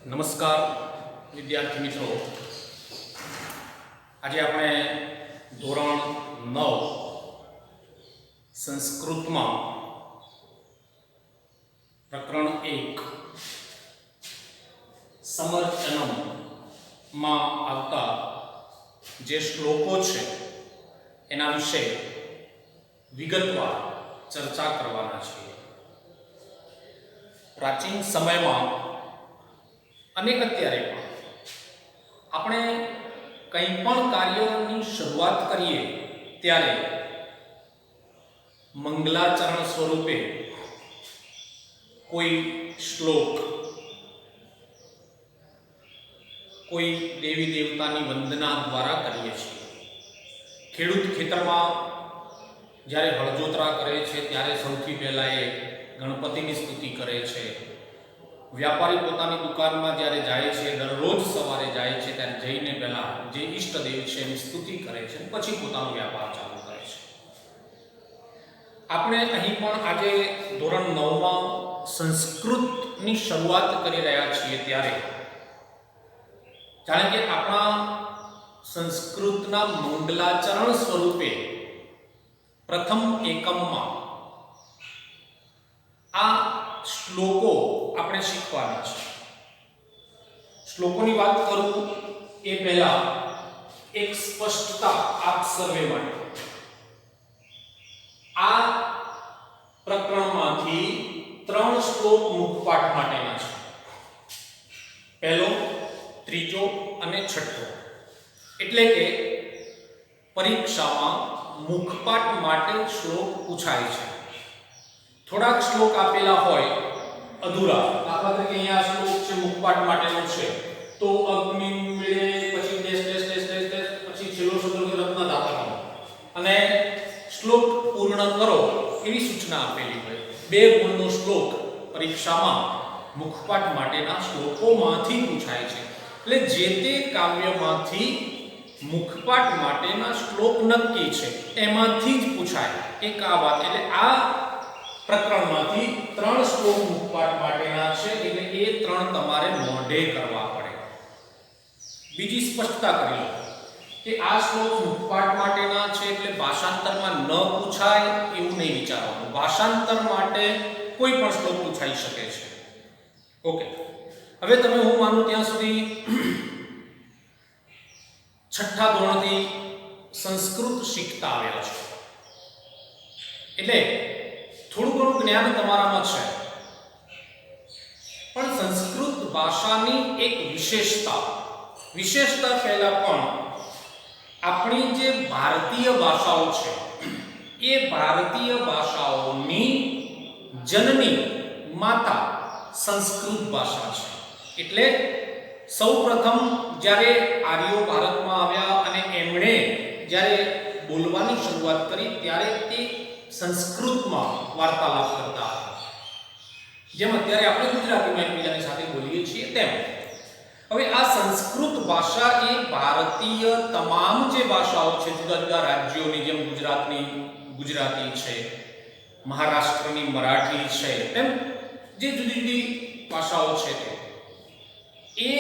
નમસ્કાર વિદ્યાર્થી મિત્રો, આજે આપણે ધોરણ 9 સંસ્કૃતમાં પ્રકરણ 1 સમર્ચનમ માં આવતા જે શ્લોકો છે એના વિશે વિગતવાર ચર્ચા કરવાના છીએ. પ્રાચીન સમયમાં અને અત્યારે પણ આપણે કંઈ પણ કાર્યની શરૂઆત કરીએ ત્યારે મંગલાચરણ સ્વરૂપે કોઈ શ્લોક, કોઈ દેવી દેવતાની વંદના દ્વારા કરીએ છીએ. ખેડૂત ખેતરમાં જ્યારે હળજોતરા કરે છે ત્યારે સૌથી પહેલા એ ગણપતિની સ્તુતિ કરે છે. વ્યાપારી પોતાની દુકાનમાં જ્યારે જાય છે, દરરોજ સવારે જાય છે, ત્યારે જઈને પહેલા જે ઈષ્ટદેવ છે એની સ્તુતિ કરે છે, પછી પોતાનો વ્યાપાર ચાલુ કરે છે. આપણે અહીં પણ આજે ધોરણ 9માં સંસ્કૃતની શરૂઆત કરી રહ્યા છીએ ત્યારે જાણે કે આપણા સંસ્કૃતના મંગલાચરણ સ્વરૂપે પ્રથમ એકમમાં આ શ્લોકો આપણે શીખવાના છે. શ્લોકોની વાત કરું એ પહેલા એક સ્પષ્ટતા આપ સર્વે માટે. આ પ્રકરણમાંથી 3 શ્લોક મુખપાઠ માટેના છે. પહેલો, ત્રીજો અને છઠ્ઠો. એટલે કે પરીક્ષામાં મુખપાઠ માટે શ્લોક પૂછાય છે. થોડાક શ્લોક આપેલા હોય અધૂરા, દાખલા તરીકે અહીંયા શ્લોક છે મુખપાઠ માટેનો છે, તો અગ્નિ મિળે પછી દેશ દેશ દેશ દેશ દેશ પછી છેલ્લો શબ્દ રત્ન દાતા અને શ્લોક પૂર્ણ કરો એવી સૂચના આપેલી હોય. 2 ગુણનો શ્લોક પરીક્ષામાં મુખપાઠ માટેના શ્લોકોમાંથી પૂછાય છે. એટલે જે તે કાવ્યમાંથી મુખપાઠ માટેના શ્લોક નક્કી છે એમાંથી જ પૂછાય. એક આ વાત, એટલે આ પ્રકરણમાંથી 3 શ્લોક મુખપાઠ માટેના છે, એટલે એ 3 તમારે મોઢે કરવા પડે. બીજી સ્પષ્ટતા કરી લો કે આ શ્લોક મુખપાઠ માટેના છે એટલે ભાષાંતરમાં ન પૂછાય એવું નહીં વિચારવાનું. ભાષાંતર માટે કોઈ પણ શ્લોક પૂછાઈ શકે છે. ઓકે, હવે તમે હું માનું ત્યાં સુધી 6ઠ્ઠા ધોરણથી સંસ્કૃત શીખતા આવ્યા છો, એટલે થોડું ઘણું જ્ઞાન તમારામાં છે. પણ સંસ્કૃત ભાષાની એક વિશેષતા પહેલા પણ આપણી જે ભારતીય ભાષાઓ છે એ ભારતીય ભાષાઓની જનની માતા સંસ્કૃત ભાષા છે. એટલે સૌપ્રથમ જ્યારે આર્યો ભારતમાં આવ્યા અને એમણે જ્યારે બોલવાની શરૂઆત કરી ત્યારે તે સંસ્કૃતમાં વાર્તાલાપ કરતા હતા, જેમ અત્યારે આપણે ગુજરાતીમાં એકબીજાની સાથે બોલીએ છીએ તેમ. હવે આ સંસ્કૃત ભાષા એ ભારતીય તમામ જે ભાષાઓ છે, જુદા જુદા રાજ્યોની જેમ ગુજરાતની ગુજરાતી છે, મહારાષ્ટ્રની મરાઠી છે, તેમ જે જુદી જુદી ભાષાઓ છે એ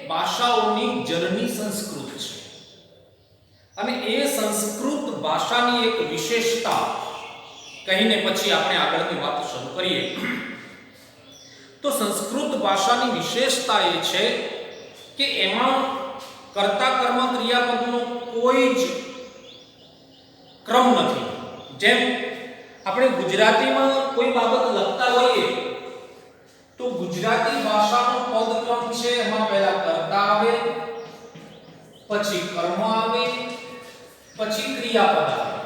ભાષાઓની જનની સંસ્કૃત છે. અને એ સંસ્કૃત ભાષાની એક વિશેષતા કહીને પછી આપણે આગળની વાત શરૂ કરીએ. તો સંસ્કૃત ભાષાની વિશેષતા એ છે કે એમાં કર્તા કર્મ ક્રિયાપદનો કોઈ જ ક્રમ નથી. જેમ આપણે ગુજરાતીમાં કોઈ બાબત લખતા હોઈએ તો ગુજરાતી ભાષાનો પદક્રમ છે, એમાં પહેલા કર્તા આવે, પછી કર્મ આવે, પછી ક્રિયાપદ આવે.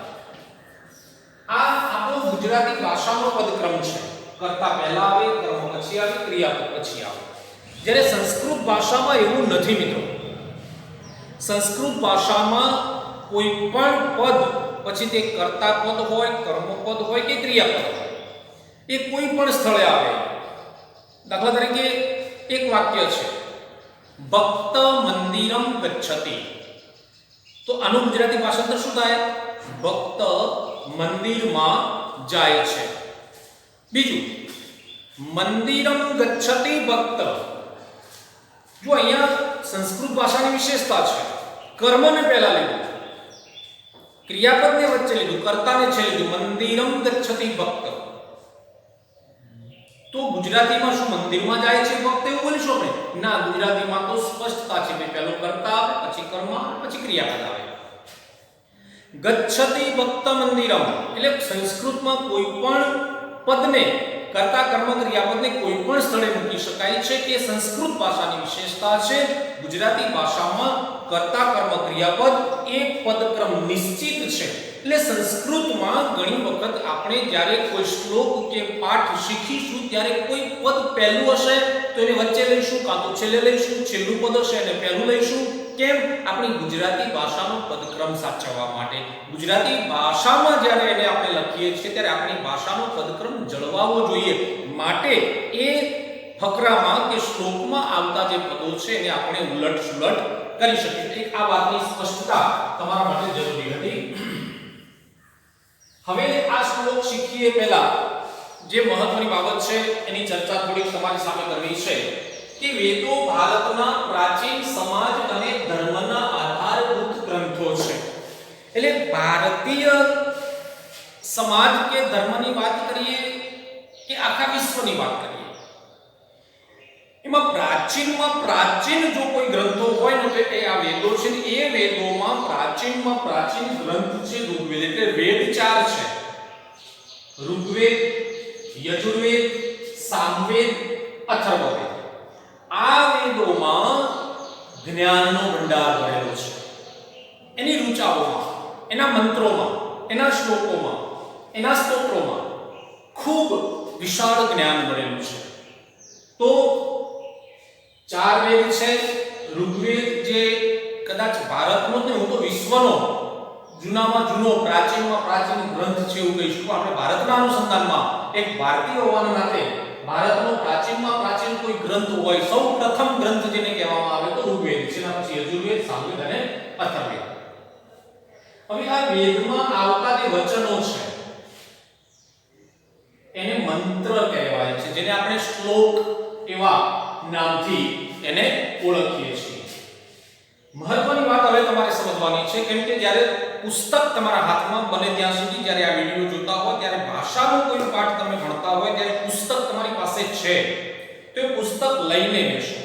આ આપણો ગુજરાતી ભાષાનો પદક્રમ છે. કર્તા પહેલા આવે, કર્મ પછી આવે, ક્રિયાપદ પછી આવે. જ્યારે સંસ્કૃત ભાષામાં એવું નથી મિત્રો. સંસ્કૃત ભાષામાં કોઈ પણ પદ પછી તે કર્તા પદ હોય, કર્મપદ હોય કે ક્રિયાપદ હોય, એ કોઈ પણ સ્થળે આવે. દાખલા તરીકે એક વાક્ય છે, ભક્ત મંદિરમ ગચ્છતિ, તો આનું ગુજરાતી ભાષાંતર શું થાય? ભક્ત મંદિરમાં જાય છે. બીજું, મંદિરમ ગચ્છતિ ભક્ત, જો અહીંયા સંસ્કૃત ભાષાની વિશેષતા છે, કર્મને પહેલા લીધું, ક્રિયાપદને વચ્ચે લીધું, કર્તાને છે લીધું, મંદિરમ ગચ્છતિ ભક્ત. તો ગુજરાતીમાં શું મંદિરમાં જાય છે ભક્ત એવું બોલીશું આપણે? ના, ગુજરાતીમાં તો સ્પષ્ટતા છે કે પહેલો કર્તા આવે, પછી કર્મ આવે, પછી ક્રિયાપદ આવે. ગચ્છતિ ભક્ત મંદિરમ એટલે સંસ્કૃતમાં કોઈ પણ પદને, કર્તા કર્મ ક્રિયાપદને કોઈ પણ સ્થળે મૂકી શકાય છે કે સંસ્કૃત ભાષાની વિશેષતા છે. ગુજરાતી ભાષામાં કર્તા કર્મ ક્રિયાપદ એક પદક્રમ નિશ્ચિત છે. એટલે સંસ્કૃતમાં ઘણી વખત આપણે જ્યારે કોઈ શ્લોક કે પાઠ શીખીશું ત્યારે કોઈ પદ પહેલું હશે તો એને વચ્ચે લઈશું, કાં તો છેલ્લે લઈશું, છેલ્લું પદ હશે એને પહેલું લઈશું. કેમ? આપણી ગુજરાતી ભાષાનો પદક્રમ સાચવવા માટે. ગુજરાતી ભાષામાં જ્યારે એને આપણે લખીએ છીએ ત્યારે આપણી ભાષાનો પદક્રમ જળવાવો જોઈએ. માટે એ ફકરામાં કે શ્લોકમાં આવતા જે પદો છે એને આપણે ઉલટ સુલટ કરી શકીએ. આ વાતની સ્પષ્ટતા તમારા માટે જરૂરી હતી. હવે આ શ્લોક શીખીએ પહેલા જે મહત્વની બાબત છે એની ચર્ચા થોડીક તમારી સામે કરવી છે કે વેદો ભારતના પ્રાચીન સમાજ અને ધર્મના આધારભૂત ગ્રંથો છે. એટલે ભારતીય સમાજ કે ધર્મની વાત કરીએ કે આખા વિશ્વની વાત કરીએ, એમાં પ્રાચીનમાં પ્રાચીન જો કોઈ ગ્રંથો હોય ને તો એ આ વેદો છે. એ વેદોમાં પ્રાચીનમાં પ્રાચીન ગ્રંથ છે ઋગ્વેદ. એટલે વેદ 4 છે: ઋગ્વેદ, યજુર્વેદ, સામવેદ, અથર્વવેદ. આ વેદોમાં જ્ઞાનનો ભંડાર ભરેલો છે. એની ઋચાઓમાં, એના મંત્રોમાં, એના શ્લોકોમાં, એના સ્તોત્રોમાં ખૂબ વિશાળ જ્ઞાન ભરેલું છે. તો 4 વેદ છે. ઋગ્વેદ જે કદાચ ભારતનો જ નહીં, હું તો વિશ્વનો જૂનામાં જૂનો, પ્રાચીનમાં પ્રાચીન ગ્રંથ છે એવું કહીશું. આપણે ભારતના અનુસંધાનમાં એક ભારતીય હોવાના નાતે ભારતનો પ્રાચીનમાં પ્રાચીન કોઈ ગ્રંથ હોય, સૌ પ્રથમ ગ્રંથ જેને કહેવામાં આવે તો ઋગ્વેદ છે. એના પછી યજુર્વેદ, સામવેદ અને અથર્વવેદ. હવે આ વેદમાં આવતા જે વચનો છે એને મંત્ર કહેવાય છે, જેને આપણે શ્લોક એવા નામથી એને ઓળખીએ છીએ. મહત્વની વાત હવે તમારે સમજવાની છે, કેમ કે જ્યારે પુસ્તક તમારા હાથમાં બને ત્યાં સુધી, જ્યારે આ વિડિયો જોતા હો ત્યારે ભાષાનો કોઈ પાઠ તમે ભણતા હોય ત્યારે પુસ્તક તમારી પાસે છે તો એ પુસ્તક લઈને બેસો,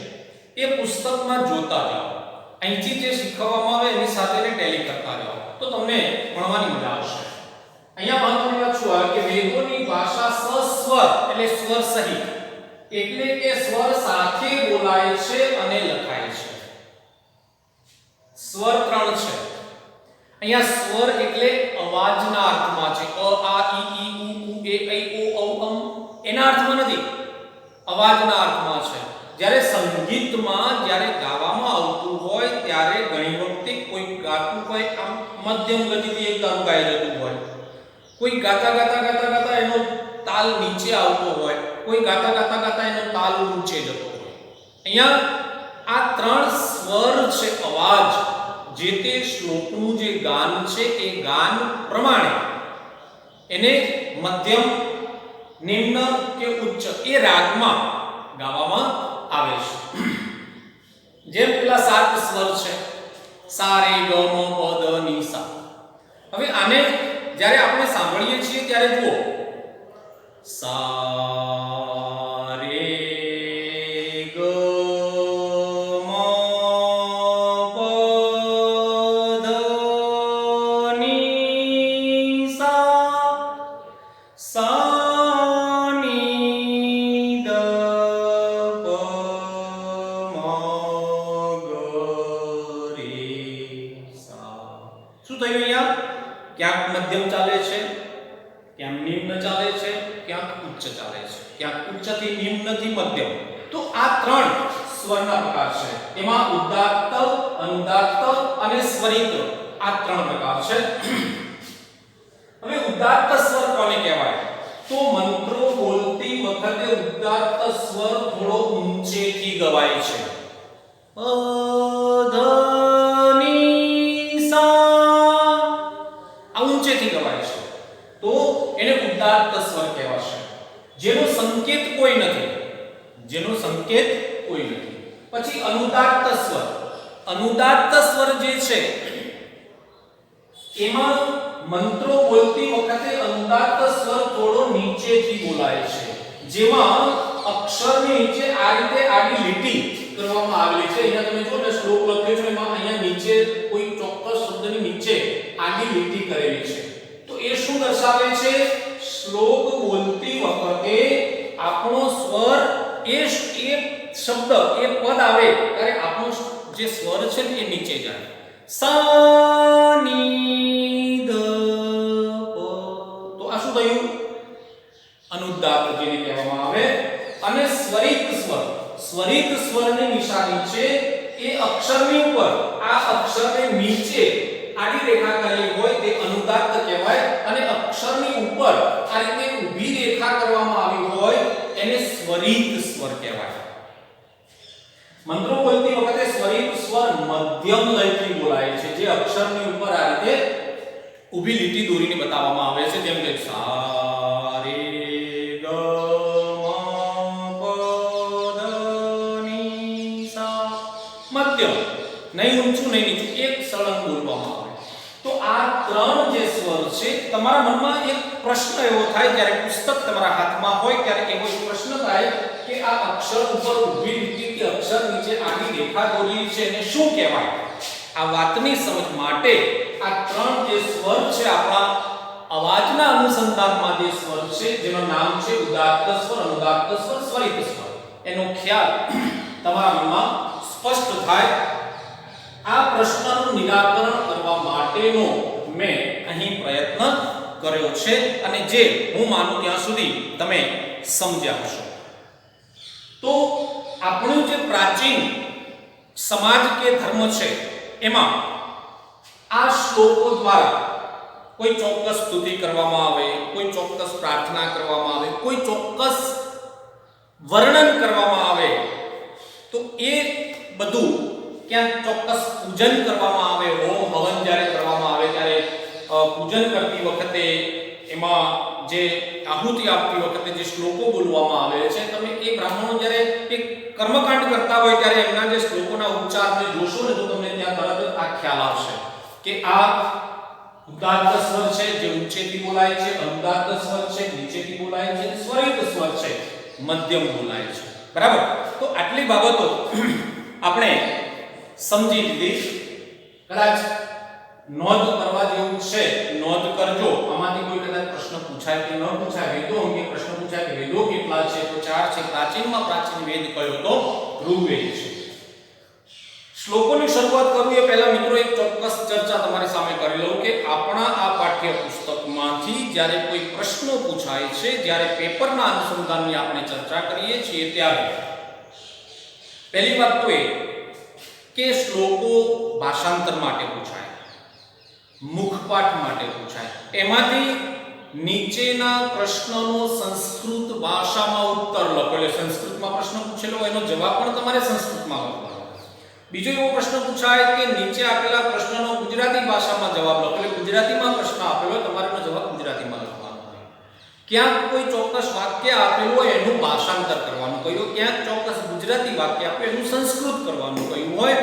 એ પુસ્તકમાં જોતા જાઓ. અહીંથી જે શીખવવામાં આવે એની સાથે ટેલી કરતા જાઓ તો તમને ભણવાની મજા આવશે. અહીંયા મહત્વની વાત શું આવે કે વેદોની ભાષા સસ્વર એટલે સ્વર સહિત, એટલે કે સ્વર સાથે બોલાય છે અને લખાય છે. સ્વર 3 છે. અહીંયા સ્વર એટલે અવાજના અર્થમાં છે. અ, આ, ઈ, ઉ, એ, ઐ, ઓ, ઔ, અમ એના અર્થમાં નથી, અવાજના અર્થમાં છે. જ્યારે સંગીતમાં જ્યારે ગાવામાં આવતું હોય ત્યારે ઘણી વખતે કોઈ ગાતું હોય આમ મધ્યમ ગતિથી એક ગાતું ગાઈ જતું હોય, કોઈ ગાતા ગાતા ગાતા ગાતા એનો તાલ નીચે આવતો હોય, કોઈ ગાતા ગાતા ગાતા એનો તાલ ઊંચે જતો હોય. અહીંયા આ 3 સ્વર છે, અવાજ, જે તે શ્લોકનું જે ગાન છે એ ગાન પ્રમાણે એને મધ્યમ, નિમ્ન કે ઉચ્ચ એ રાગમાં ગાવામાં આવે છે. જેમ પેલા 7 સ્વર છે, સા, રે, ગ, મ, પ, દ, ની, સા. હવે આને જ્યારે આપણે સાંભળીએ છીએ ત્યારે જુઓ, સા, રે, ગ, મ, પ, દ, ની, સા, સા, ની, દ, પ, મ, ગ, રે, સા. શું થયું અહીંયા? ક્યાંક મધ્યમ ચાલે છે, ક્યાંક નિમ્ન ચાલે છે, ક્યાંક ઉચ્ચ ચાલે છે, ક્યાંક ઉચ્ચથી નિમ્નથી મધ્યમ. તો આ 3 સ્વરના પ્રકાર છે. એમાં ઉદાત્ત, અનુદાત્ત અને સ્વરિત આ 3 પ્રકાર છે. હવે ઉદાત્ત સ્વર કોને કહેવાય? તો મંત્રો બોલતી વખતે ઉદાત્ત સ્વર થોડો ઊંચેથી ગવાય છે. પ, ધ, ની, સા આ ઊંચેથી ગવાય છે તો એને ઉદાત્ત સ્વર કહેવાશે. જેનો સંકેત કોઈ નથી, જેનો સંકેત કોઈ નથી. પછી અનુદાત્ત સ્વર. અનુદાત્ત સ્વર જે છે એમાં મંત્રો બોલતી વખતે અનુદાત્ત સ્વર થોડો નીચેથી બોલાય છે, જેમાં અક્ષરની નીચે આ રીતે આડી લીટી કરવામાં આવેલી છે. અહીંયા તમે જો ને શ્લોક લખ્યો છે એમાં અહીંયા નીચે કોઈ ચોક્કસ શબ્દની નીચે આડી લીટી કરેલી છે. તો એ શું દર્શાવે છે? શ્લોક બોલતી વખતે આપણો સ્વર એ શબ્દ એ પદ આવે ત્યારે આપણો જે સ્વર છે એ નીચે જાય. સા ની ધ પ. તો આ શું થયું? અનુદાત્ત જેને કહેવામાં આવે. અને સ્વરિત સ્વર. સ્વરિત સ્વરની નિશાની છે એ અક્ષરની ઉપર, આ અક્ષરને નીચે આડી રેખા કરેલી હોય તે અનુદાત્ત કહેવાય. અને અક્ષરની ઉપર આ રીતે ઊભી રેખા કરવામાં આવી હોય એને સ્વરિત સ્વર કહેવાય. મંત્રો બોલતી વખતે સ્વરિત સ્વર મધ્યમ લયથી બોલાય છે, જે અક્ષરની ઉપર આ રીતે ઊભી લીટી દોરીને બતાવવામાં આવે છે, જેમ કે સા રે ગ મ પ ધ ની સા. મધ્યમ, નહીં ઊંચું નહીં નીચું, એક સળંગ બોલવામાં આવે. તો આ ત્રણ જે સ્વર છે, તમારા મનમાં એક પ્રશ્ન એવો થાય જ્યારે પુસ્તક તમારા હાથમાં હોય ત્યારે એવો એક પ્રશ્ન થાય કે આ અક્ષર ઉપર ઊભી લીટી કે અક્ષર નીચે આડી રેખા દોરેલી છે એને શું કહેવાય? આ વાતની સમજ માટે આ ત્રણ જે સ્વર છે આપણા અવાજના અનુસંધાનમાં જે સ્વર છે જેનું નામ છે ઉદાત્ત સ્વર, અનુદાત્ત સ્વર, સ્વરિત સ્વર, એનો ખ્યાલ તમારા મનમાં સ્પષ્ટ થાય. આ પ્રશ્નનું નિરાકરણ કરવા માટેનો મેં અહીં પ્રયત્ન કર્યો છે અને જે હું માનું ત્યાં સુધી તમે સમજ્યા હશો. તો આપણું જે પ્રાચીન સમાજ કે ધર્મ છે એમાં આ શ્લોકો દ્વારા કોઈ ચોક્કસ સ્તુતિ કરવામાં આવે, કોઈ ચોક્કસ પ્રાર્થના કરવામાં આવે, કોઈ ચોક્કસ વર્ણન કરવામાં આવે તો એ બધું ક્યાંક ચોક્કસ પૂજન કરવામાં આવે, હોમ હવન જ્યારે કરવામાં આવે ત્યારે પૂજન કરતી વખતે એમાં જે આહુતિ આપતી વખતે જે શ્લોકો બોલવામાં આવે છે, તમે એ બ્રાહ્મણો જ્યારે એક કર્મકાંડ કરતા હોય ત્યારે એમના જે શ્લોકોના ઉચ્ચારને જોશો ને તો તમને ત્યાં તરત જ આ ખ્યાલ આવશે કે આ ઉદાત્ત સ્વર છે જે ઊંચેથી બોલાય છે, અનુદાત્ત સ્વર છે નીચેથી બોલાય છે, સ્વરિત સ્વર છે મધ્યમ બોલાય છે. બરાબર? તો આટલી બાબતો આપણે સમજી લીધી. કદાચ નોંધ કરવા જેવું છે, નોંધ કરજો. આમાંથી કોઈ કદાચ પ્રશ્ન પૂછાય કે ન પૂછાય, વેદો અંગે પ્રશ્ન પૂછાય કે વેદો કેટલા છે, તો 4 છે. પ્રાચીનમાં પ્રાચીન વેદ કયો તો ઋગ્વેદ છે. શ્લોકોની શરૂઆત કરું એ પહેલા મિત્રો એક ચોક્કસ ચર્ચા તમારી સામે કરી લઉં કે આપણા આ પાઠ્ય પુસ્તકમાંથી જ્યારે કોઈ પ્રશ્નો પૂછાય છે, જ્યારે પેપરના અનુસંધાનની આપણે ચર્ચા કરીએ છીએ ત્યારે પહેલી વાત તો એ કે શ્લોકો ભાષાંતર માટે પૂછાય, મુખપાઠ માટે પૂછાય. એમાંથી નીચેના પ્રશ્નનો સંસ્કૃત ભાષામાં ઉત્તર લખો, એટલે સંસ્કૃતમાં પ્રશ્ન પૂછેલો એનો જવાબ પણ તમારે સંસ્કૃતમાં લખવાનો. બીજો એવો પ્રશ્ન પૂછાય કે નીચે આપેલા પ્રશ્નનો ગુજરાતી ભાષામાં જવાબ લખો, એટલે ગુજરાતીમાં પ્રશ્ન આપેલો હોય તમારે એનો જવાબ ગુજરાતીમાં લખવાનો હોય. ક્યાંક કોઈ ચોક્કસ વાક્ય આપેલું હોય એનું ભાષાંતર કરવાનું કહ્યું, ક્યાંક ચોક્કસ ગુજરાતી વાક્ય આપ્યું એનું સંસ્કૃત કરવાનું કહ્યું હોય.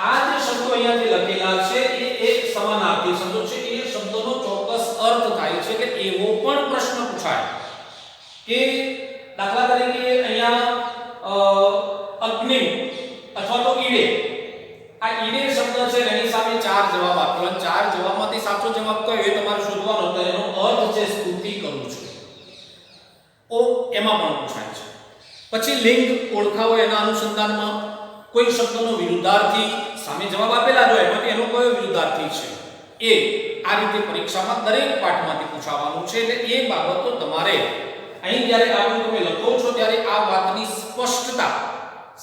આ જે શબ્દો અહીંયા જે લખેલા છે એ એક સમાનાર્થી શબ્દો છે, એ શબ્દોનો ચોક્કસ અર્થ થાય છે કે એવો પણ પ્રશ્ન પૂછાય કે દાખલા તરીકે અહીંયા અગ્નિ અથવા તો ઈડે, આ ઈડે શબ્દ છે એની સામે 4 જવાબ આપેલો, 4 જવાબમાંથી સાચો જવાબ કયો એ તમારે શોધવાનો, તો એનો અર્થ છે સ્તુતિ કરું છું, ઓ એમાં પણ પૂછાય છે. પછી લિંગ ઓળખાવો, એના અનુસંધાનમાં કોઈ શબ્દનો વિરુદ્ધાર્થી સામે જવાબ આપેલા હોય એમાંથી એનો કયો વિરુદ્ધાર્થી છે એ આ રીતે પરીક્ષામાં દરેક પાઠમાંથી પૂછાવાનું છે. એટલે એ બાબતો તમારે અહીં જ્યારે આવું તમે લખો છો ત્યારે આ વાતની સ્પષ્ટતા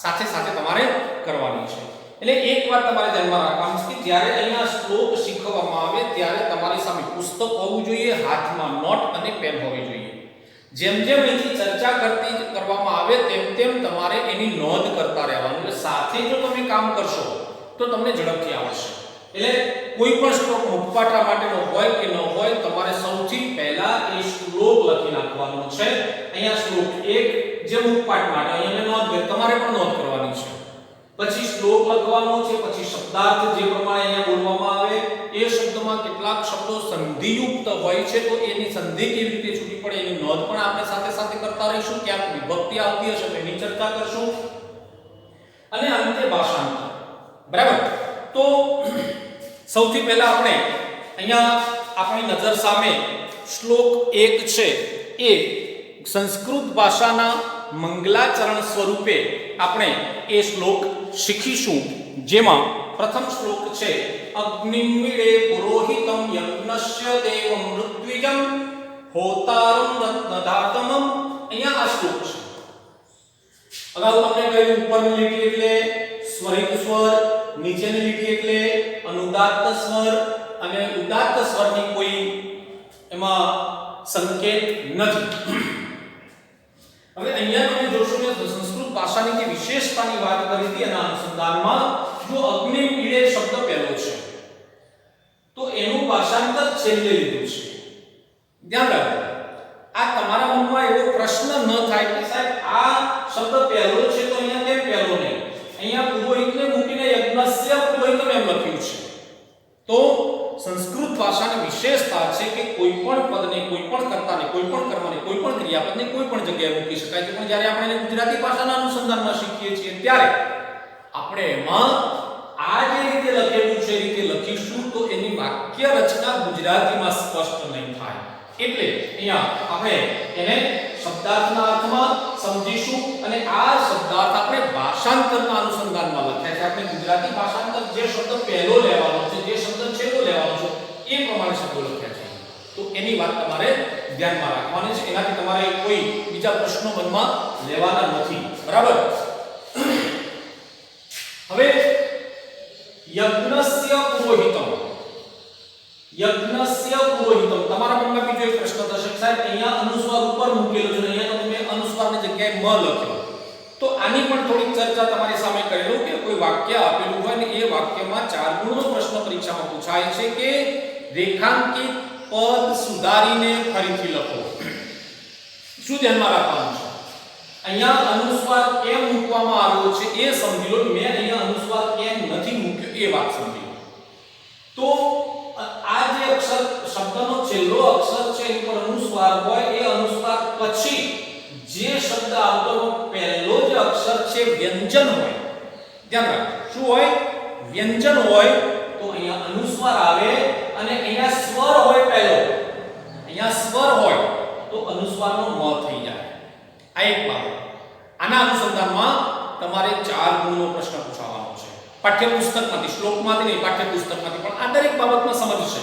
સાથે સાથે તમારે કરવાની છે. એટલે એક વાત તમારે ધ્યાનમાં રાખવાની છે કે જ્યારે અહીંયા શ્લોક શીખવવામાં આવે ત્યારે તમારી સામે પુસ્તક હોવું જોઈએ, હાથમાં નોટ અને પેન હોવી જોઈએ. જેમ જેમ અહીંથી ચર્ચા કરવામાં આવે તેમ તેમ તમારે એની નોંધ કરતા રહેવાનું. એટલે સાથે જો તમે કામ કરશો તો તમને ઝડપથી આવડશે. એટલે કોઈ પણ શ્લોક મુખપાઠા માટેનો હોય કે ન હોય, તમારે સૌથી પહેલા એ શ્લોક લખી નાખવાનો છે. અહીંયા શ્લોક 1 જે મુખપાઠ માટે અહીંયા મેં નોંધ કરી, તમારે પણ નોંધ કરવાની છે. પછી શ્લોક લખવાનો છે, પછી શબ્દાર્થ જે પ્રમાણે અહીંયા બોલવામાં આવે એ શબ્દમાં કેટલાક શબ્દો સંધિયુક્ત હોય છે તો એની સંધિ કેવી રીતે છૂટી પડે એની નોંધ પણ આપણે સાથે સાથે કરતા રહીશું. ક્યાંક વિભક્તિ આવતી હશે તો એની ચર્ચા કરશું અને અંતે ભાષાંતર. બરાબર. તો સૌથી પહેલા આપણે અહીંયા આપણી નજર સામે શ્લોક 1 છે એ સંસ્કૃત ભાષાના મંગલાચરણ સ્વરૂપે આપણે એ શ્લોક શીખીશું. જેમાં પ્રથમ શ્લોક છે અગ્નિમીડે પુરોહિતમ યજ્ઞસ્ય દેવમ ઋત્વિજમ હોતારમ રત્નધાતમમ. અહીંયા આ શ્લોક છે. અગાઉ આપણે કહ્યું ઉપરની લીટી એટલે સ્વરિત સ્વર, નીચેની લીટી એટલે અનુદાત્ત સ્વર અને ઉદાત્ત સ્વરની કોઈ એમાં સંકેત નથી. હવે અહીંયા તમે જોશો કે સંસ્કૃત ભાષાની જે વિશેષતાની વાત કરી હતી એના અનુસંધાનમાં જો અગ્નિમીડે શબ્દ પહેલો છે તો એનું ભાષાંતર છેલ્લે લીધું છે. ધ્યાન રાખો. આ તમારા મનમાં એવો પ્રશ્ન ન થાય કે સાહેબ આ શબ્દ પહેલો છે તો અહીંયા કેમ પહેલો નહીં? અહીંયા પુરોહિતને મૂકીને યજ્ઞસ્ય પુરોહિતમ એમ લખ્યું છે. તો સંસ્કૃત ભાષાની વિશેષતા છે કે કોઈ પણ પદને, કોઈ પણ કર્તાને, કોઈ પણ કર્મને, કોઈ પણ ક્રિયાપદને કોઈ પણ જગ્યાએ મૂકી શકાય છે. પણ જ્યારે આપણે એને ગુજરાતી ભાષાના અનુસંધાનમાં શીખીએ છીએ ત્યારે આપણે એમાં આ જે રીતે લખેલું છે એ રીતે લખીશું તો એની વાક્ય રચના ગુજરાતીમાં સ્પષ્ટ નહીં થાય. એટલે અહીંયા આપણે એને શબ્દાર્થના અર્થમાં સમજીશું અને આ શબ્દાર્થ આપણે ભાષાંતરના અનુસંધાનમાં લખ્યા છે. આપણે ગુજરાતી ભાષાંતર જે શબ્દ પહેલો લેવાનો છે, જે શબ્દ છેલ્લો લેવાનો છે એ પ્રમાણે શબ્દો લખ્યા છે. તો એની વાત તમારે ધ્યાનમાં રાખવાની છે. એનાથી તમારે કોઈ બીજા પ્રશ્નો મનમાં લેવાના નથી. બરાબર. હવે યજ્ઞસ્ય પુરોહિતમ. યજ્ઞસ્ય પુરોહિતમ. તમારા મનમાં બીજો એક પ્રશ્ન થશે સાહેબ અહીંયા અનુસ્વાર ઉપર મૂકેલો છે, અહીંયા તો તમે અનુસ્વારની જગ્યાએ મ લખ્યો. તો આની પણ થોડીક ચર્ચા તમારી સામે કરેલું કે કોઈ વાક્ય આપેલું હોય ને એ વાક્યમાં 4 ગુણનો પ્રશ્ન પરીક્ષામાં પૂછાય છે કે રેખાંકિત પદ સુધારીને ફરીથી લખો. શું ધ્યાનમાં રાખવાનું છે? અહીંયા અનુસ્વાર કેમ મૂકવામાં આવ્યો છે એ સમજી લો. મેં અહીંયા અનુસ્વાર કેમ નથી મૂક્યો એ વાત સમજી લો. તો આ જે અક્ષર શબ્દનો છેલ્લો અક્ષર છે એની પર અનુસ્વાર હોય એ અનુસ્વાર પછી જે શબ્દ આવતો પહેલો જે અક્ષર છે વ્યંજન હોય. ધ્યાન રાખો. શું હોય? વ્યંજન હોય તો અહીંયા અનુસ્વાર આવે અને અહીંયા સ્વર હોય પહેલો. અહીંયા સ્વર હોય તો અનુસ્વારનો મ થઈ જાય. આ એક બાબત. આના અનુસંધાનમાં તમારે 4 ગુણનો પ્રશ્ન પૂછવાનો છે. પાઠ્યપુસ્તકમાંથી, શ્લોકમાંથી નહીં, પાઠ્યપુસ્તકમાંથી. પણ આ દરેક બાબતમાં સમજશે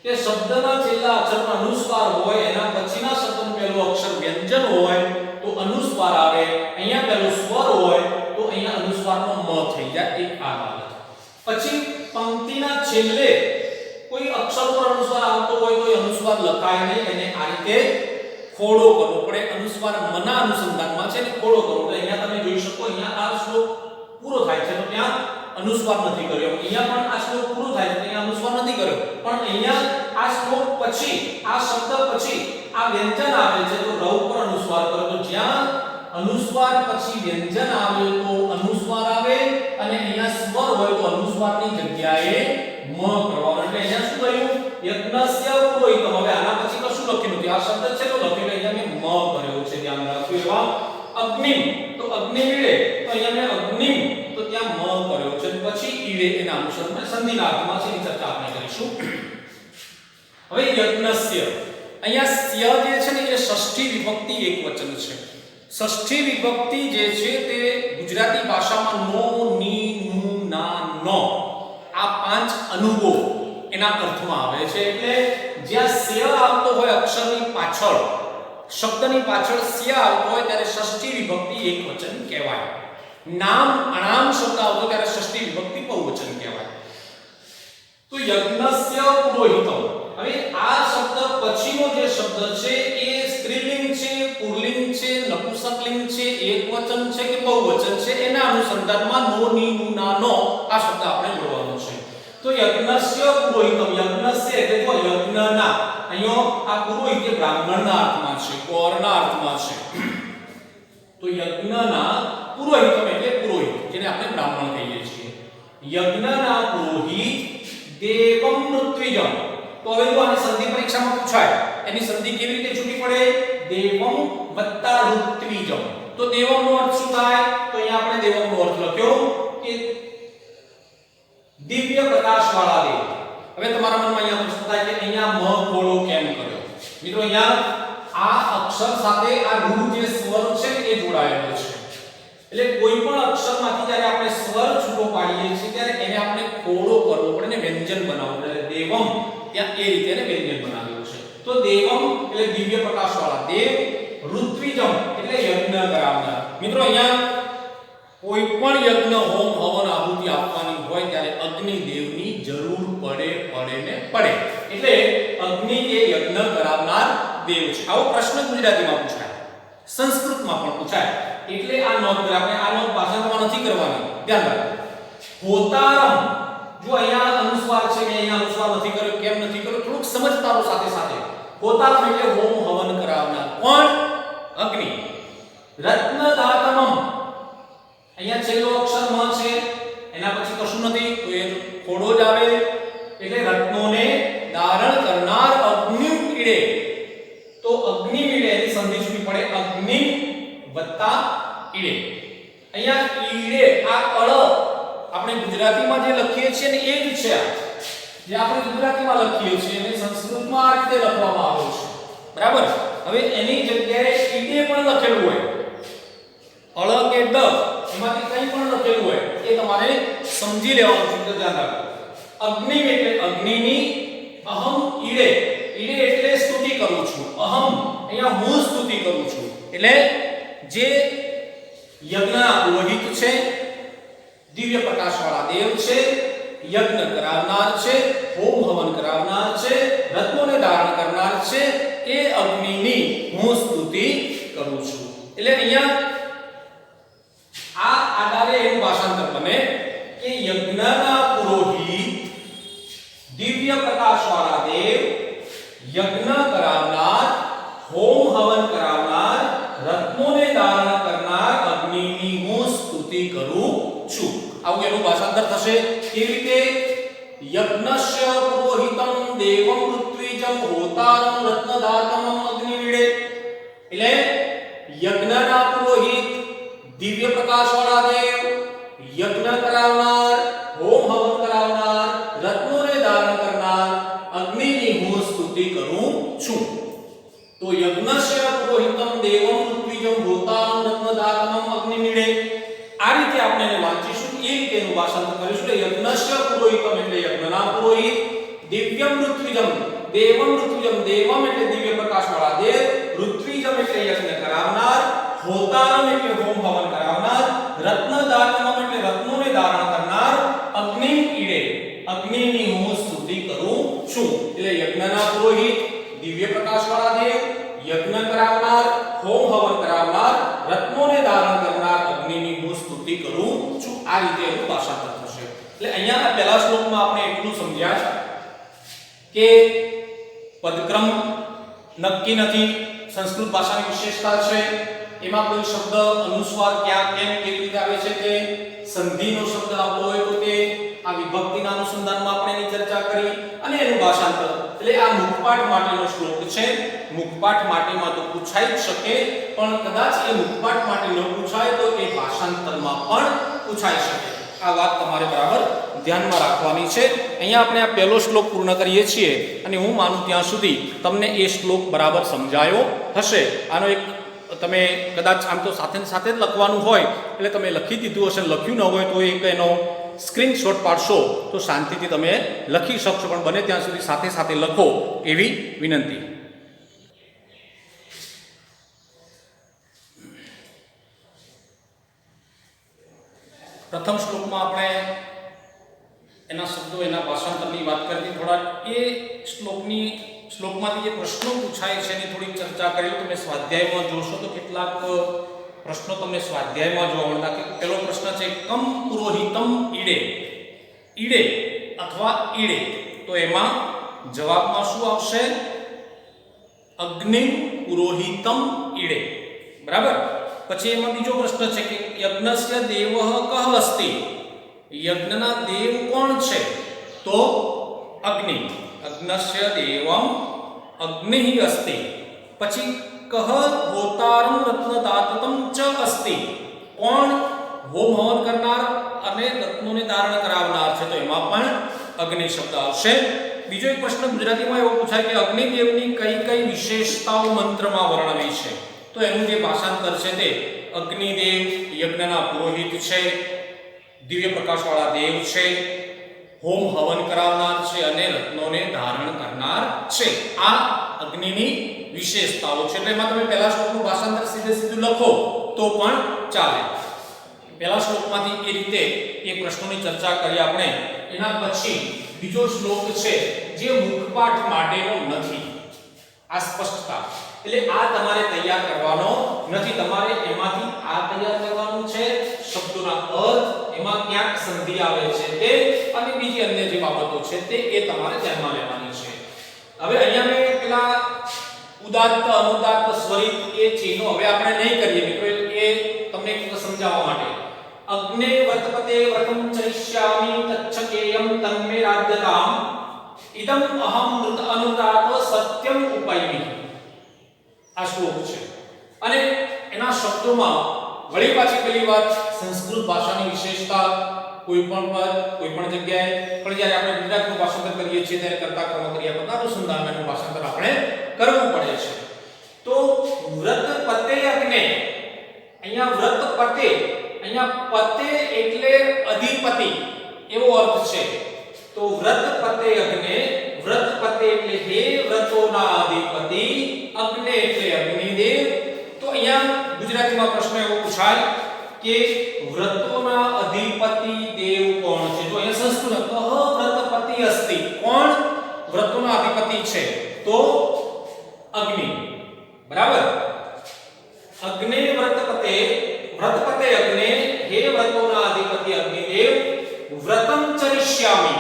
કે શબ્દના છેલ્લા અક્ષરમાં અનુસ્વાર હોય એના પછીના શબ્દનો પહેલો અક્ષર વ્યંજન હોય તો અનુસ્વાર આવે. અહીંયા પહેલો સ્વર હોય તો અહીંયા અનુસ્વારનો મ થઈ જાય. એક આ બાબત. પછી પંક્તિના છેલ્લે કોઈ અક્ષર પર અનુસ્વાર આવતો હોય તો એ અનુસ્વાર લખાય નહીં. એને આ રીતે ખોડો કરવો પડે. અનુસ્વાર મના અનુસંધાનમાં છે ને ખોડો કરવો. એટલે અહીંયા તમે જોઈ શકો અહીંયા આ શ્લોક પૂરો થાય છે તો ત્યાં અનુસ્વાર નથી કર્યો. અહીંયા પણ આ શ્લોક પૂરો થાય છે તો અહીંયા અનુસ્વાર નથી કર્યો. પણ અહીંયા આ શ્લોક પછી આ શબ્દ પછી આ વ્યંજન આવે છે તો ર ઉપર અનુસ્વાર કરો. તો જ્યાં અનુસ્વાર પછી વ્યંજન આવે તો અનુસ્વાર આવે અને અહીંયા સ્વર હોય તો અનુસ્વારની જગ્યાએ મ કરવાનો. એટલે અહીંયા શું થયું? યજ્ઞસ્ય પુરોહિતમ. હવે આના પછી કશું લખ્યું નથી. આ શબ્દ છે તો લખેલો અહીંયા મેં મ કર્યો છે. ધ્યાન રાખજો. એવા અગ્નિમ તો અગ્નિમીડે તો અહીંયા મેં અગ્નિમ તો ત્યાં મ કર્યો છે. પછી ઈડે એના અનુસંધાનમાં સંધિના અર્થમાં છે એની ચર્ચા આપણે કરીશું. હવે યજ્ઞસ્ય અહીંયા સ્ય જે છે ને એ ષષ્ઠી વિભક્તિ એકવચન છે. ષષ્ઠી વિભક્તિ જે છે તે ગુજરાતી ભાષામાં નો, ની, નું, ના, નો આ 5 અનુગો એના અર્થમાં આવે છે. એટલે જ્યાં સ્ય આવતો હોય અક્ષરની પાછળ, શબ્દની પાછળ સ્ય આવતો હોય ત્યારે ષષ્ઠી વિભક્તિ એકવચન કહેવાય. નામ, અણામ શબ્દ આવતો ત્યારે ષષ્ઠી વિભક્તિ બહુવચન કહેવાય. તો યજ્ઞસ્ય પુરોહિતમ. હવે આ શબ્દ પછીનો જે શબ્દ છે એ સ્ત્રીલિંગ છે, પુલ્લિંગ છે, નપુંસકલિંગ છે, એકવચન છે કે બહુવચન છે એના અનુસંધાનમાં નો, ની, નું, ના, નો આ શબ્દ આપણે જોડવાનો છે. તો યજ્ઞસ્ય પુરોહિતમ. યજ્ઞસ્ય એટલે જો યજ્ઞના. અહીંયા આ પુરોહિત એ બ્રાહ્મણના અર્થમાં છે, ગૌરના અર્થમાં છે. તો યજ્ઞના પુરોહિતમ એટલે પુરોહિત જેને જેને આપણે બ્રાહ્મણ કહીએ છીએ. યજ્ઞના પુરોહિત દેવમ ઋત્વિજમ. તો હવે જો આની સંધિ પરીક્ષામાં પૂછાય, એની સંધિ કેવી રીતે છૂટી પડે? દેવમ વત્તા ઋત્વિજમ. તો દેવમનો અર્થ શું થાય? તો અહીંયા આપણે દેવમનો અર્થ લખ્યો કે દિવ્ય પ્રકાશવાળા દેવ. હવે તમારા મનમાં અહીંયા પ્રશ્ન થાય કે અહીંયા મ ખોડો કેમ કર્યો? મિત્રો અહીંયા આ અક્ષર સાથે આ રૂ જે સ્વર છે એ જોડાયેલો છે. એટલે કોઈ પણ અક્ષરમાંથી જ્યારે આપણે સ્વર છૂટો પાડીએ છીએ ત્યારે એને આપણે ખોડો કરવો પડે ને વ્યંજન બનાવવું પડે. દેવમ ત્યાં એ રીતે એને વ્યંજન બનાવેલું છે. તો દેવમ એટલે દિવ્ય પ્રકાશવાળા દેવ, ઋત્વિજમ એટલે યજ્ઞ કરાવનાર. મિત્રો અહીંયા કોઈ પણ યજ્ઞ, હોમ, હવન, આહુતિ આપવાની હોય ત્યારે અગ્નિ દેવની જરૂર પડે એટલે અગ્નિ એ યજ્ઞ કરાવનાર દેવ છે. આવો પ્રશ્ન ગુજરાતીમાં પૂછાય, સંસ્કૃતમાં પણ પૂછાય. એટલે આ નોંધ કરે. આપણે આ નોંધ ભાષામાં નથી કરવાની, ધ્યાન રાખો. હોતારમ, જો અહીંયા અનુસ્વાર છે, મેં અહીંયા અનુસ્વાર નથી કર્યો. કેમ નથી કર્યો? થોડુંક સમજતારો સાથે સાથે. હોતારમ એટલે હોમ, હવન કરાવનાર. કોણ? અગ્નિ. રત્નદાતમમ, અહીંયા છેલ્લો અક્ષર મ છે, એના પછી કશું નથી તો એ ખોડો જ આવે. એટલે રત્નોને ધારણ કરનાર અગ્નિ ઈડે. તો અગ્નિ ઈડે એની સંધિ છૂટી પડે અગ્નિ વત્તા ઈડે. અહીંયા ઈડે આ અળ આપણે ગુજરાતીમાં જે લખીએ છીએ ને એ જ છે. જે આપણે ગુજરાતીમાં લખીએ છીએ એને સંસ્કૃતમાં આ રીતે લખવામાં આવે છે. બરાબર? હવે એની જગ્યાએ ઈડે પણ લખેલું હોય, અળ કે ડ એમાંથી કંઈ પણ લખેલું હોય એ તમારે સમજી લેવાનું છે. ધ્યાન રાખો. અગ્નિ એટલે અગ્નિની, અહમ ઈડે, ઈડે એટલે સ્તુતિ કરું છું. અહમ અહીંયા હું સ્તુતિ કરું છું. એટલે જે યજ્ઞના પુરોહિત છે, દિવ્ય પ્રકાશવાળા દેવ છે, યજ્ઞ કરાવનાર છે, હોમ હવન કરાવનાર છે, રત્નોને ધારણ કરનાર છે, એ અગ્નિની હું સ્તુતિ કરું છું. એટલે અહીંયા આ આધારે એનું ભાષાંતર બને કે યજ્ઞના પુરોહિત, દિવ્ય પ્રકાશવાળા દેવ, યજ્ઞ કરાવનાર, હોમ હવન કરાવનાર, રત્નોને ધારણ કરનાર અગ્નિની હું સ્તુતિ કરું છું. આવું એનું ભાષાંતર થશે. કેવી રીતે? યજ્ઞસ્ય પુરોહિતમ દેવમ ઋત્વિજમ હોતારમ રત્નદાતમમ અગ્નિવીડે. એટલે યજ્ઞના પુરોહિત, દિવ્ય પ્રકાશવાળા દેવ, યજ્ઞ કરાવનાર, હોમ હવન કરાવનાર, રત્નોને ધારણ કરનાર અગ્નિની હું સ્તુતિ કરું છું. તો યજ્ઞસ્ય પુરોહિતમ દેવમ ઋત્વિજમ હોતારમ રત્નદાતમમ અગ્નિવીડે. આ રીતે આપણે એને વાંચીશું, એ રીતે એનું ભાષાંતર કરીશું. યજ્ઞસ્ય પુરોહિતમ એટલે યજ્ઞના પુરોહિત, દિવ્યમ ઋત્વિજમ દેવમ ઋત્વિજમ, દેવમ એટલે દિવ્ય પ્રકાશવાળા દેવ, ઋત્વિજમ એટલે યજ્ઞ કરાવનાર, હોતારમ એટલે હોમ હવન કરાવનાર, રત્નદાતમમ એટલે રત્નોને ધારણ કરનાર અગ્નિ ઈડે, અગ્નિની હું સ્તુતિ કરું છું. એટલે યજ્ઞના પુરોહિત, દિવ્ય પ્રકાશવાળા દેવ, યજ્ઞ કરાવનાર, હોમ હવન કરાવનાર, રત્નોને ધારણ કરનાર અગ્નિની હું સ્તુતિ કરું છું. આ રીતે એનું ભાષાંતર થશે. એટલે અહીંયા પહેલા શ્લોકમાં આપણે એટલું સમજ્યા કે પદક્રમ નક્કી નથી, સંસ્કૃત ભાષાની વિશેષતા છે. એમાં કોઈ શબ્દ અનુસ્વાર ક્યાં કેમ કેવી રીતે આવે છે તે, સંધિનો શબ્દ આવતો હોય તો તે, આ વિભક્તિના અનુસંધાનમાં આપણે એની ચર્ચા કરી અને એનું ભાષાંતર. એટલે આ મુખપાઠ માટેનો શ્લોક છે. મુખપાઠ માટેમાં તો પૂછાઈ જ શકે, પણ કદાચ એ મુખપાઠ માટે ન પૂછાય તો એ ભાષાંતરમાં પણ પૂછાઈ શકે. આ વાત તમારે બરાબર ધ્યાનમાં રાખવાની છે. અહીંયા આપણે આ પહેલો શ્લોક પૂર્ણ કરીએ છીએ અને હું માનું ત્યાં સુધી તમને એ શ્લોક બરાબર સમજાયો હશે. આનો એક તમે કદાચ આમ તો સાથે સાથે જ લખવાનું હોય એટલે તમે લખી દીધું હશે, લખ્યું ન હોય તો એક એનો સ્ક્રીનશોટ પાડશો તો શાંતિથી તમે લખી શકશો. પણ બને ત્યાં સુધી સાથે સાથે લખો એવી વિનંતી. પ્રથમ શ્લોકમાં આપણે એના શબ્દો, એના ભાષાંતરની વાત કરી. થોડા એ શ્લોકમાંથી જે પ્રશ્નો પૂછાય છે એની થોડી ચર્ચા કરી. તમે સ્વાધ્યાયમાં જોશો તો કેટલાક પ્રશ્નો તમને સ્વાધ્યાયમાં જોવા મળતા. કે પહેલો પ્રશ્ન છે કમ પુરોહિતમ ઈડે, ઈડે અથવા ઈડે. તો એમાં જવાબમાં શું આવશે? અગ્નિ પુરોહિતમ ઈડે. બરાબર? પછી એમાં બીજો પ્રશ્ન છે કે યજ્ઞસ્ય દેવઃ કઃ અસ્તિ, યજ્ઞના દેવ કોણ છે? તો અગ્નિ, યજ્ઞસ્ય દેવમ અગ્નિ અસ્તિ. પછી કહ હોતારમ રત્નદાતતમ ચ અસ્તિ, કોણ હોમ હવન કરનાર અને રત્નોને ધારણ કરાવનાર છે? તો એમાં પણ અગ્નિ શબ્દ આવશે. બીજો એક પ્રશ્ન ગુજરાતીમાં એવો પૂછાય કે અગ્નિદેવની કઈ કઈ વિશેષતાઓ મંત્રમાં વર્ણવી છે? તો એનું જે ભાષાંતર છે તે અગ્નિદેવ યજ્ઞના પુરોહિત છે, દિવ્ય પ્રકાશવાળા દેવ છે, હોમ હવન કરાવનાર છે અને રત્નોને ધારણ કરનાર છે. આ અગ્નિની વિશેષતાઓ છે. એટલે એમાં તમે પહેલા શ્લોકનું ભાષાંતર સીધું લખો તો પણ ચાલે. પહેલા શ્લોકમાંથી એ રીતે એક પ્રશ્નોની ચર્ચા કરી આપણે. એના પછી બીજો શ્લોક છે જે મુખપાઠ માટેનો નથી. આ સ્પષ્ટતા, એટલે આ તમારે તૈયાર કરવાનો નથી, તમારે એમાંથી આ તૈયાર કરવાનું છે. શબ્દોના અર્થ, એમાં ક્યાંક સંધિ આવે છે તે, અને બીજી અન્ય જે બાબતો છે તે એ તમારે ધ્યાનમાં લેવાની છે. હવે અહીંયા મેં પેલા ઉદાત્ત અનુદાત્ત સ્વરિત એ ચિહ્નો હવે આપણે નહીં કરીએ મિત્રો, એ તમને સમજાવવા માટે. અગ્ને વર્તપતે વ્રતમ ચરિષ્યામિ તચ્છકેયમ તન્મે રાજ્યતામ ઇદમ અહમ મૃત અનુદાત્ત સત્યમ ઉપૈમિ. આ શ્લોક છે અને એના શબ્દોમાં વળી પાછી પેલી વાત સંસ્કૃત ભાષાની વિશેષતા, કોઈ પણ પદ કોઈ પણ જગ્યાએ, પણ જ્યારે આપણે ગુજરાતનું ભાષાંતર કરીએ છીએ ત્યારે કર્તા કર્મ ક્રિયાપદના અનુસંધાનનું ભાષાંતર આપણે કરવું પડે છે. તો વ્રત પતે અગ્ને, અહીંયા વ્રત પતે, અહીંયા પતે એટલે અધિપતિ એવો અર્થ છે. તો વ્રત પતે અગ્ને, વ્રત પતે એટલે હે વ્રતોના અધિપતિ, અગ્ને એટલે અગ્નિદેવ. તો અહીંયા ગુજરાતીમાં પ્રશ્ન એવો પૂછાય કે વ્રતોના અધિપતિ દેવ કોણ છે? તો અહીંયા સંસ્કૃત કહ વ્રતપતિ અસ્તિ, કોણ વ્રતોના અધિપતિ છે? તો અગ્નિ. બરાબર. અગ્ને વ્રતપતે, વ્રતપતે અગ્ને હે વ્રતોના અધિપતિ અગ્નિદેવ, વ્રતમ ચરિષ્યામિ.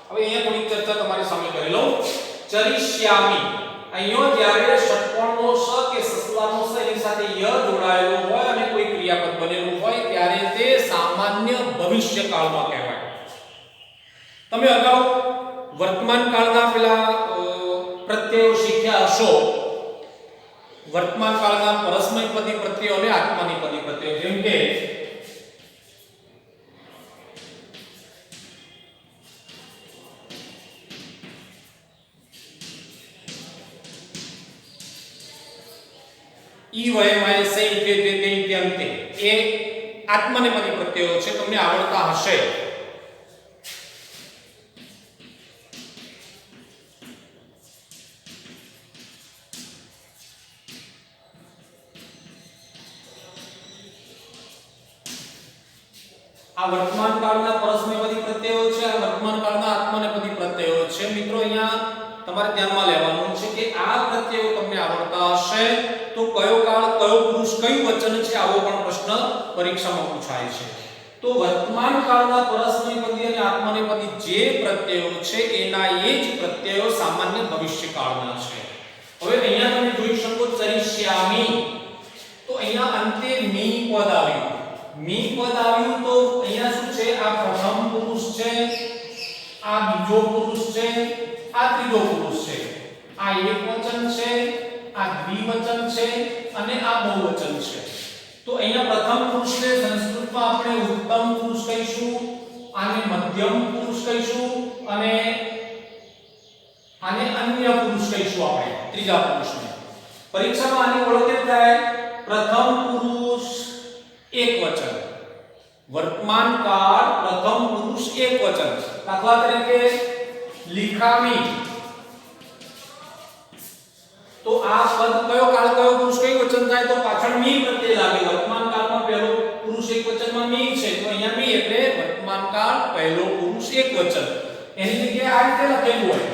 હવે અહીંયા થોડી ચર્ચા તમારી સામે કરી લઉં. ચરિષ્યામિ, અહીંયા જ્યારે ષટ્કોણનો સ કે સસલાનો સ એની સાથે ય જોડાયેલો હોય અને કોઈ ક્રિયાપદ બનેલું હોય ત્યારે તે સામાન્ય ભવિષ્યકાળમાં કહેવાય. તમે અગાઉ વર્તમાન કાળના પેલા પ્રત્યયો શીખ્યા હશો. વર્તમાન કાળના પરસ્મયપદી પ્રત્યયો અને આત્મનેપદી પ્રત્યયો. જેમ કે ઈ વયમય સે કે તે ઇત્યંતે, એ આત્મનેપદી પ્રત્યયો છે, તમને આવડતા હશે. આ વર્તમાન કાળના પરસ્મયપદી પ્રત્યયો છે, આ વર્તમાન કાળના આત્મનેપદી પ્રત્યયો છે. મિત્રો અહીંયા તમારે ધ્યાનમાં લેવાનું છે કે આ પ્રત્યયો તમને આવડતા હશે તો કયો કાળ, કયો પુરુષ, કયું વચન છે, આવો પણ પ્રશ્ન પરીક્ષામાં પૂછાય છે. તો વર્તમાન કાળના પરસ્મયપદી અને આત્મનેપદી જે પ્રત્યયો છે એના એ જ પ્રત્યયો સામાન્ય ભવિષ્યકાળના છે. હવે અહીંયા તમે જોઈ શકો ચરિષ્યામિ, તો અહીંયા અંતે મી પદ આવ્યું. મી પદ આવ્યું તો અહીંયા શું છે? આ પ્રથમ પુરુષ છે, આ બીજો પુરુષ છે, આ ત્રીજો પુરુષ છે, આ એકવચન છે, આ દ્વિવચન છે અને આ બહુવચન છે. તો અહીંયા પ્રથમ પુરુષને સંસ્કૃતમાં આપણે ઉત્તમ પુરુષ કહીશું, આને મધ્યમ પુરુષ કહીશું અને આને અન્ય પુરુષ કહીશું આપણે ત્રીજા પુરુષને. પરીક્ષામાં આની ઓળખ કેમ થાય? પ્રથમ પુરુષ એકવચન, વર્તમાન કાળ પ્રથમ પુરુષ એકવચન. દાખલા તરીકે લિખામી, તો આ પદ કયો કાળ, કયો પુરુષ, કયું વચન થાય? તો પાછળ મી પ્રત્યય લાગે. વર્તમાન કાળમાં પહેલો પુરુષ એકવચનમાં મી છે, તો અહીંયા મી એટલે વર્તમાન કાળ પહેલો પુરુષ એકવચન. એની જગ્યાએ આ રીતે લખેલું હોય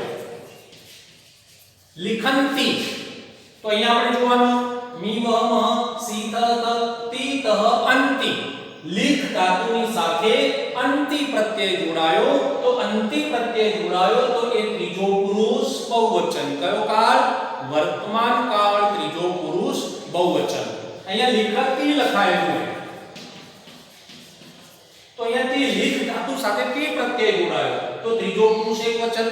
લિખંતી, તો અહીંયા આપણે જોવાનું મી વમ સીત તીત અંતિ. લિખ ધાતુની સાથે અંતિ પ્રત્યય જોડાયો, તો અંતિ પ્રત્યય જોડાયો તો એ ત્રીજો પુરુષ બહુવચન. કયો કાળ? વર્તમાન કાળ ત્રીજો પુરુષ બહુવચન. અહીંયા લિખતી લખાયેલું છે તો અહીંયાથી લિખ ધાતુ સાથે તે પ્રત્યય જોડાયો તો ત્રીજો પુરુષ એકવચન,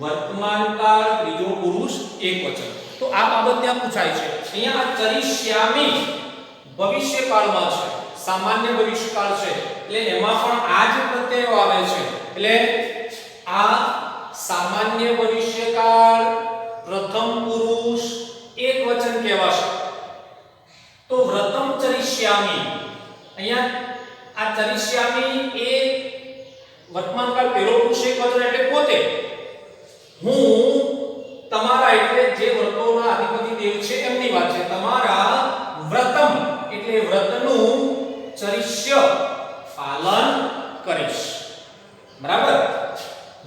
વર્તમાન કાળ ત્રીજો પુરુષ એકવચન. તો આ બાબત ત્યાં પૂછાય છે. અહીંયા આ ચરિષ્યામી ભવિષ્યકાળમાં છે, સામાન્ય ભવિષ્યકાળ છે એટલે એમાં પણ આ જ પ્રત્યયો આવે છે. એટલે આ સામાન્ય ભવિષ્યકાળ પ્રથમ પુરુષ એકવચન કહેવાશે. તો વ્રતમ ચરિષ્યામી, અહીંયા આ ચરિષ્યામી એ વર્તમાન કાળ પહેલો પુરુષ એકવચન એટલે પોતે. હું તમારા એટલે જે વ્રતોના અધિપતિ દેવ છે એમની વાત છે. તમારા વ્રતમ એટલે વ્રતનું ચરિષ્ય પાલન કરીશ. બરાબર.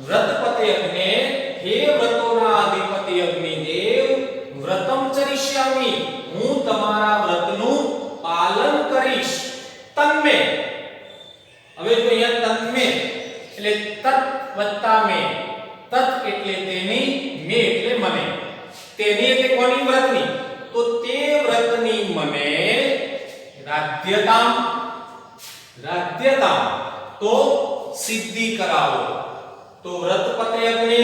વ્રતપતે અગ્ને, હે વ્રતોના અધિપતિ અગ્નિદેવ, વ્રતમ ચરિષ્યામી, હું તમારા વ્રતનું પાલન કરીશ. તન્મે, હવે જો અહીંયા તન્મે એટલે તત વત્તા મે, તત એટલે તેની, મે એટલે મને. તેની એટલે કોની? વ્રતની. તો તે વ્રતની મને રાધ્યતામ, રાધ્યતામ તો સિદ્ધિ કરાવો. તો વ્રતપતે અગ્ને,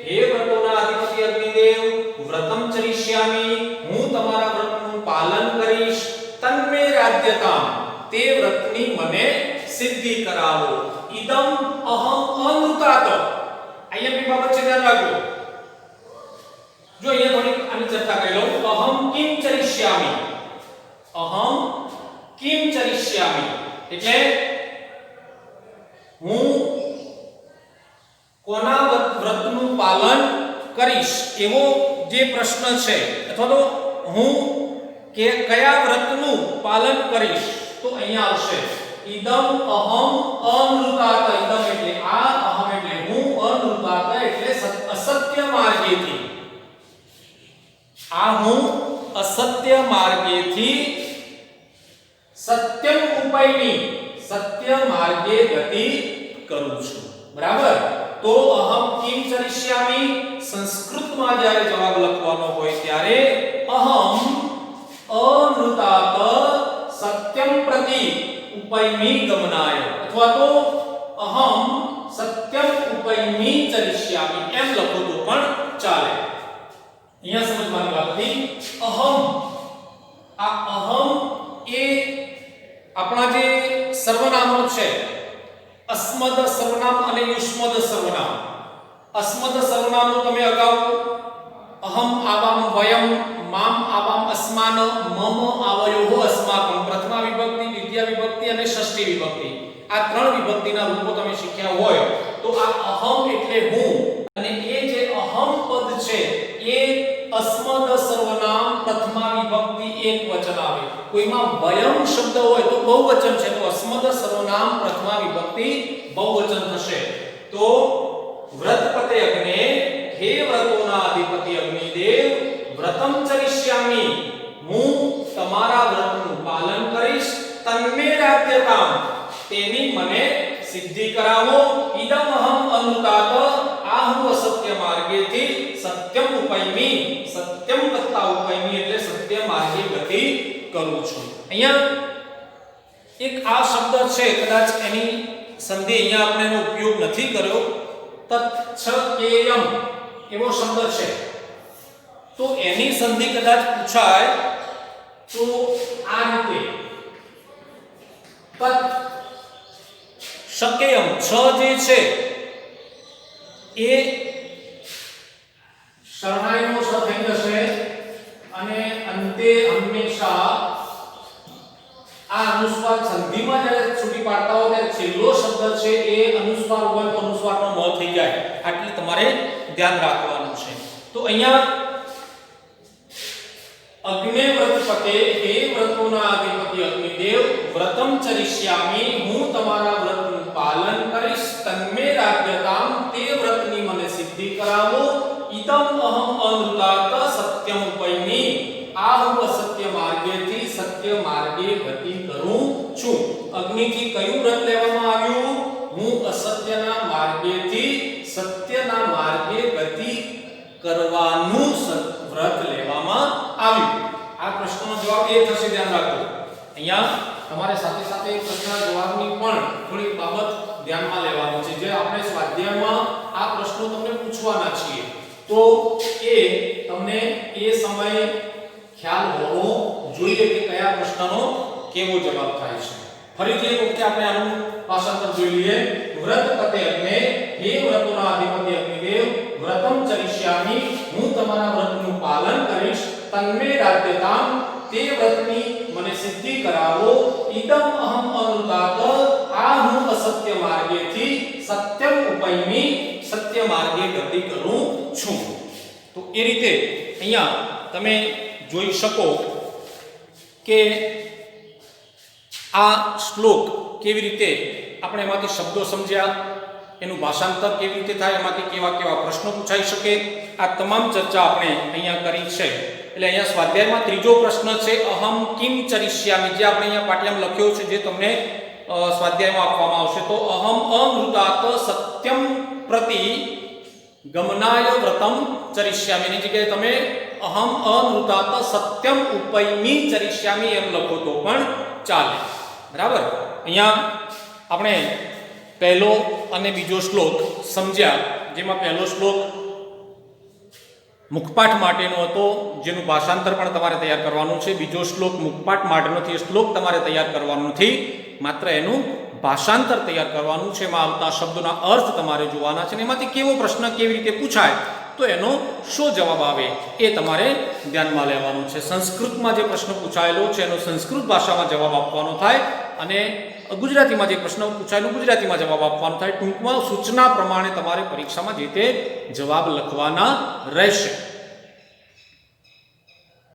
હે વ્રતોના અધિપતિ અગ્નિદેવ, વ્રતમ ચરિષ્યામી, હું તમારા વ્રતનું પાલન કરીશ. તન્મે રાધ્યતામ, તે વ્રતની મને સિદ્ધિ કરાવો. ઇદમ અહમ અનૃતાત, અહીંયા બી બાબત છે ધ્યાન રાખજો. જો અહીંયા થોડી આની ચર્ચા કરી લઉં. અહમ કિમ ચરિષ્યામી, અહમ કિમ ચરિષ્યામી એટલે હું કોના વ્રતનું પાલન કરીશ એવો જે પ્રશ્ન છે, અથવા તો હું કે કયા વ્રતનું પાલન કરીશ. તો અહીંયા આવશે ઇદમ અહમ અનૃતાત. ઇદમ એટલે આ, અહમ એટલે હું, અનૃતાત એટલે અસત્ય માર્ગેથી. આ હું અસત્ય માર્ગેથી સત્યમ ઉપૈમી, સત્ય માર્ગે ગતિ કરું છું. બરાબર. તો અહમ કિમ ચરિષ્યામી, સંસ્કૃતમાં જ્યારે જવાબ લખવાનો હોય ત્યારે અહમ અનૃતાત સત્યમ પ્રતિ ઉપૈમી ગમનાય, અથવા તો અહમ સત્યમ ઉપૈમી ચરિષ્યામી એમ લખો તો પણ ચાલે. અહીંયા સમજવાની વાત હતી. અહમ, આ અહમ એ આપણા જે સર્વનામો છે, અસ્મદ સર્વનામ અને યુષ્મદ સર્વનામ. અસ્મદ સર્વનામો તમે અગાઉ અહમ આવામ વયમ, મામ આવામ અસ્માન, મમ આવયોહો અસ્માકમ, પ્રથમા વિભક્તિ, દ્વિતીય વિભક્તિ અને ષષ્ઠી વિભક્તિ, આ ત્રણ વિભક્તિના રૂપો તમે શીખ્યા હોય તો આ અહમ એટલે હું, અને એ જે અહમ પદ છે એ અસ્મદ સર્વનામ પ્રથમા વિભક્તિ એક વચન આવે. કોઈમાં વયમ શબ્દ હોય તો બહુવચન છે, તો અસ્મદ સર્વનામ પ્રથમા વિભક્તિ બહુવચન થશે. તો વ્રતપતે અગ્ને, હે વ્રતોના અધિપતિ અગ્નિદેવ, વ્રતમ ચરિષ્યામી, હું તમારા વ્રતનું પાલન કરીશ. તન્મે રાધ્યતામ, તેની મને સિદ્ધિ કરાવો. ઇદમ અહમ અનુતાત, આ હું અસત્ય માર્ગેથી સત્યમ ઉપૈમી, સત્યમ વત્તા ઉપૈમી એટલે સત્ય માર્ગે ગતિ કરું છું. અહીંયા એક આ શબ્દ છે, કદાચ એની સંધિ અહીંયા આપણે એનો ઉપયોગ નથી કર્યો, તચ્છકેયમ એવો શબ્દ છે, તો એની સંધિ કદાચ પૂછાય તો આ રીતે તત શકેયમ, છ જે છે એ શરણાઈનો સ થઈ જશે અને અંતે હંમેશા આ અનુસ્વાર સંધિમાં જ્યારે છૂટી પાડતા હો ત્યારે છેલ્લો શબ્દ છે એ અનુસ્વાર હોય તો અનુસ્વારનો ન થઈ જાય, આટલે તમારે ધ્યાન રાખવાનું છે. તો અહીંયા અગ્ને વ્રતપતે, હે વ્રતોના અધિપતિ અગ્નિદેવ, વ્રતમ ચરિષ્યામી, હું તમારા વ્રતનું પાલન કરીશ. તન્મે રાધ્યતામ, તે વ્રતની મને સિદ્ધિ કરાવો. ઇદમ અહમ અનૃતાત સત્યમ ઉપૈમી, આ હું અસત્ય માર્ગેથી સત્ય માર્ગે ગતિ કરું છું. અગ્નિથી કયું વ્રત લેવામાં આવ્યું? હું અસત્યના માર્ગેથી સત્યના માર્ગે ગતિ કરવાનું વ્રત લેવામાં આવ્યું. આ પ્રશ્નનો જવાબ એ એ થશે, ધ્યાન રાખો. અહીંયા તમારે સાથે સાથે પ્રશ્નના જવાબની પણ થોડીક બાબત ધ્યાનમાં લેવાની છે, જે આપણે સ્વાધ્યાયમાં આ પ્રશ્નો તમને પૂછવાના છીએ, તો એ તમને એ સમયે ખ્યાલ હોવો જોઈએ કે કયા પ્રશ્નનો કેવો જવાબ થાય છે. ફરીથી એક વખતે આપણે આનું ભાષાંતર જોઈ લઈએ. વ્રત કતે અગ્ને, હે વ્રતોના અધિપતિ અગ્નિદેવ, વ્રતમ ચરિષ્યામિ, હું તમારા વ્રતનું પાલન કરીશ. તન્મે રાજ્યતામ, તે વ્રતની મને સિદ્ધિ કરાવો. ઇદમ અહમ અનુતાત, આ હું અસત્ય માર્ગેથી સત્યમ ઉપૈમી, સત્ય માર્ગે ગતિ કરું છું. તો એ રીતે અહીંયા તમે જોઈ શકો કે આ શ્લોક કેવી રીતે આપણે એમાંથી શબ્દો સમજ્યા, એનું ભાષાંતર કેવી રીતે થાય, એમાંથી કેવા કેવા પ્રશ્નો પૂછાઈ શકે, આ તમામ ચર્ચા આપણે અહીંયા કરી છે. એટલે અહીંયા સ્વાધ્યાયમાં ત્રીજો પ્રશ્ન છે અહમ કિમ ચરિષ્યામિ, જે આપણે અહીંયા પાઠ્યમાં લખ્યો છે, જે તમને સ્વાધ્યાયમાં આપવામાં આવશે. તો અહમ અમૃતાત સત્યમ પ્રતિ ગમનાય વ્રતમ ચરિષ્યામિ ની જગ્યાએ તમે અહમ અમૃતાત સત્યમ ઉપૈમી ચરિષ્યામિ એમ લખો તો પણ ચાલે. બરાબર. અહીંયા આપણે પહેલો અને બીજો શ્લોક સમજ્યા, જેમાં પહેલો શ્લોક મુખપાઠ માટેનો હતો, જેનું ભાષાંતર પણ તમારે તૈયાર કરવાનું છે. બીજો શ્લોક મુખપાઠ માટેનો નથી, શ્લોક તમારે તૈયાર કરવાનો નથી, માત્ર એનું ભાષાંતર તૈયાર કરવાનું છે. એમાં આવતા શબ્દોના અર્થ તમારે જોવાના છે, અને એમાંથી કેવો પ્રશ્ન કેવી રીતે પૂછાય, તો એનો શું જવાબ આવે એ તમારે ધ્યાનમાં લેવાનું છે. સંસ્કૃતમાં જે પ્રશ્ન પૂછાયેલો છે એનો સંસ્કૃત ભાષામાં જવાબ આપવાનો થાય, અને ગુજરાતીમાં જે પ્રશ્ન પૂછાયેલો ગુજરાતીમાં જવાબ આપવાનો થાય. ટૂંકમાં સૂચના પ્રમાણે તમારે પરીક્ષામાં જે તે જવાબ લખવાના રહેશે.